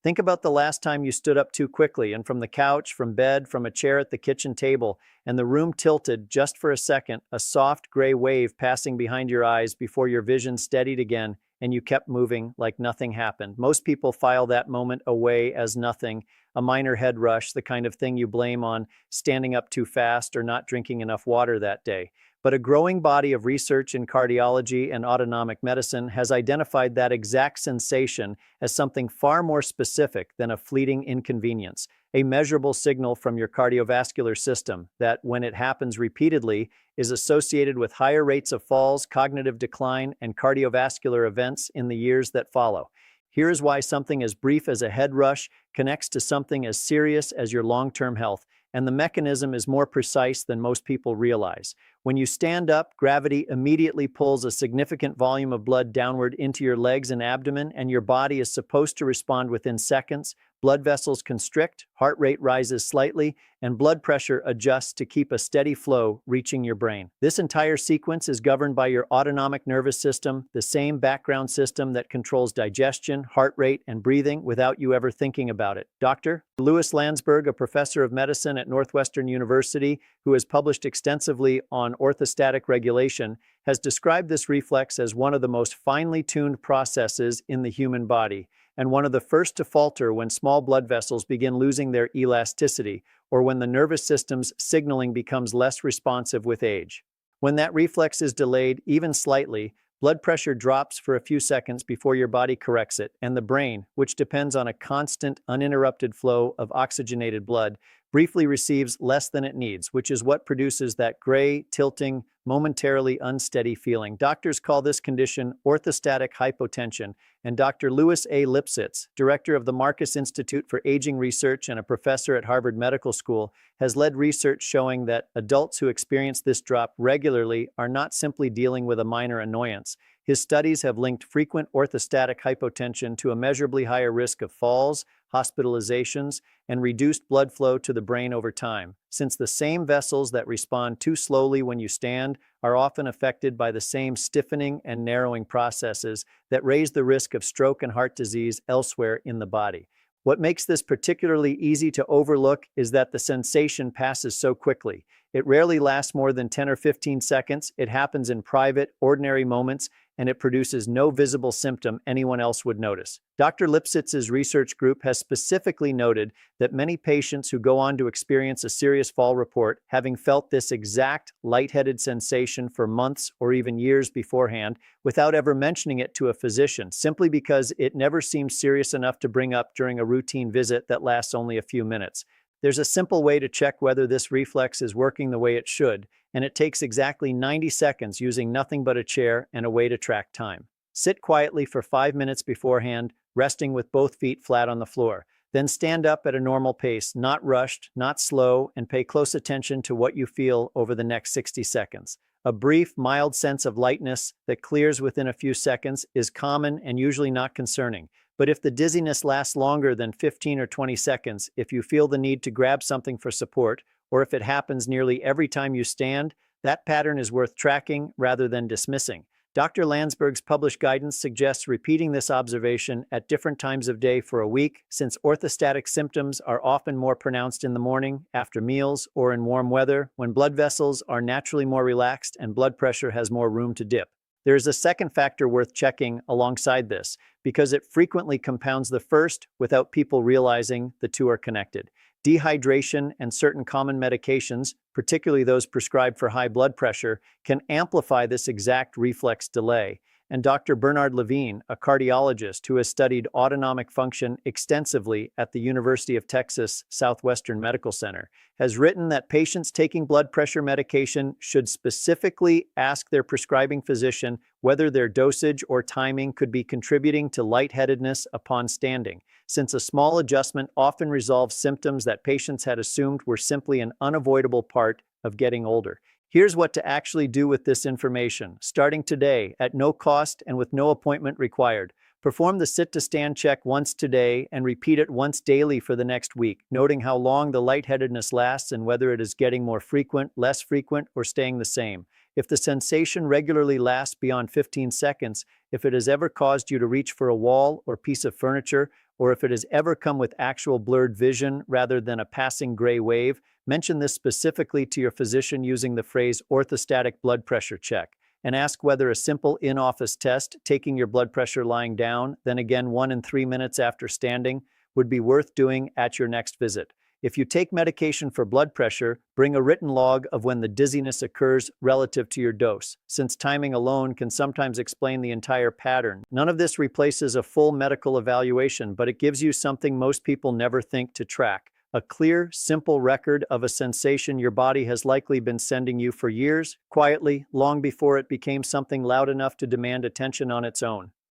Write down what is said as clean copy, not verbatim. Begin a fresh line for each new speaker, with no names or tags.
Think about the last time you stood up too quickly and from the couch, from bed, from a chair at the kitchen table, and the room tilted just for a second, a soft gray wave passing behind your eyes before your vision steadied again and you kept moving like nothing happened. Most people file that moment away as nothing, a minor head rush, the kind of thing you blame on standing up too fast or not drinking enough water that day. But a growing body of research in cardiology and autonomic medicine has identified that exact sensation as something far more specific than a fleeting inconvenience, a measurable signal from your cardiovascular system that, when it happens repeatedly, is associated with higher rates of falls, cognitive decline, and cardiovascular events in the years that follow. Here is why something as brief as a head rush connects to something as serious as your long-term health, and the mechanism is more precise than most people realize. When you stand up, gravity immediately pulls a significant volume of blood downward into your legs and abdomen, and your body is supposed to respond within seconds. Blood vessels constrict, heart rate rises slightly, and blood pressure adjusts to keep a steady flow reaching your brain. This entire sequence is governed by your autonomic nervous system, the same background system that controls digestion, heart rate, and breathing without you ever thinking about it. Dr. Louis Landsberg, a professor of medicine at Northwestern University, who has published extensively on orthostatic regulation, has described this reflex as one of the most finely tuned processes in the human body, and one of the first to falter when small blood vessels begin losing their elasticity, or when the nervous system's signaling becomes less responsive with age. When that reflex is delayed, even slightly, blood pressure drops for a few seconds before your body corrects it, and the brain, which depends on a constant, uninterrupted flow of oxygenated blood, briefly receives less than it needs, which is what produces that gray, tilting, momentarily unsteady feeling. Doctors call this condition orthostatic hypotension, and Dr. Louis A. Lipsitz, director of the Marcus Institute for Aging Research and a professor at Harvard Medical School, has led research showing that adults who experience this drop regularly are not simply dealing with a minor annoyance. His studies have linked frequent orthostatic hypotension to a measurably higher risk of falls, hospitalizations, and reduced blood flow to the brain over time, since the same vessels that respond too slowly when you stand are often affected by the same stiffening and narrowing processes that raise the risk of stroke and heart disease elsewhere in the body. What makes this particularly easy to overlook is that the sensation passes so quickly. It rarely lasts more than 10 or 15 seconds. It happens in private, ordinary moments, and it produces no visible symptom anyone else would notice. Dr. Lipsitz's research group has specifically noted that many patients who go on to experience a serious fall report having felt this exact lightheaded sensation for months or even years beforehand without ever mentioning it to a physician, simply because it never seemed serious enough to bring up during a routine visit that lasts only a few minutes. There's a simple way to check whether this reflex is working the way it should, and it takes exactly 90 seconds using nothing but a chair and a way to track time. Sit quietly for 5 minutes beforehand, resting with both feet flat on the floor. Then stand up at a normal pace, not rushed, not slow, and pay close attention to what you feel over the next 60 seconds. A brief, mild sense of lightness that clears within a few seconds is common and usually not concerning. But if the dizziness lasts longer than 15 or 20 seconds, if you feel the need to grab something for support, or if it happens nearly every time you stand, that pattern is worth tracking rather than dismissing. Dr. Landsberg's published guidance suggests repeating this observation at different times of day for a week, since orthostatic symptoms are often more pronounced in the morning, after meals, or in warm weather, when blood vessels are naturally more relaxed and blood pressure has more room to dip. There is a second factor worth checking alongside this, because it frequently compounds the first without people realizing the two are connected. Dehydration and certain common medications, particularly those prescribed for high blood pressure, can amplify this exact reflex delay. And Dr. Bernard Levine, a cardiologist who has studied autonomic function extensively at the University of Texas Southwestern Medical Center, has written that patients taking blood pressure medication should specifically ask their prescribing physician whether their dosage or timing could be contributing to lightheadedness upon standing, since a small adjustment often resolves symptoms that patients had assumed were simply an unavoidable part of getting older. Here's what to actually do with this information, starting today at no cost and with no appointment required. Perform the sit-to-stand check once today and repeat it once daily for the next week, noting how long the lightheadedness lasts and whether it is getting more frequent, less frequent, or staying the same. If the sensation regularly lasts beyond 15 seconds, if it has ever caused you to reach for a wall or piece of furniture, or if it has ever come with actual blurred vision rather than a passing gray wave, mention this specifically to your physician using the phrase orthostatic blood pressure check, and ask whether a simple in-office test, taking your blood pressure lying down, then again 1 and 3 minutes after standing, would be worth doing at your next visit. If you take medication for blood pressure, bring a written log of when the dizziness occurs relative to your dose, since timing alone can sometimes explain the entire pattern. None of this replaces a full medical evaluation, but it gives you something most people never think to track: a clear, simple record of a sensation your body has likely been sending you for years, quietly, long before it became something loud enough to demand attention on its own.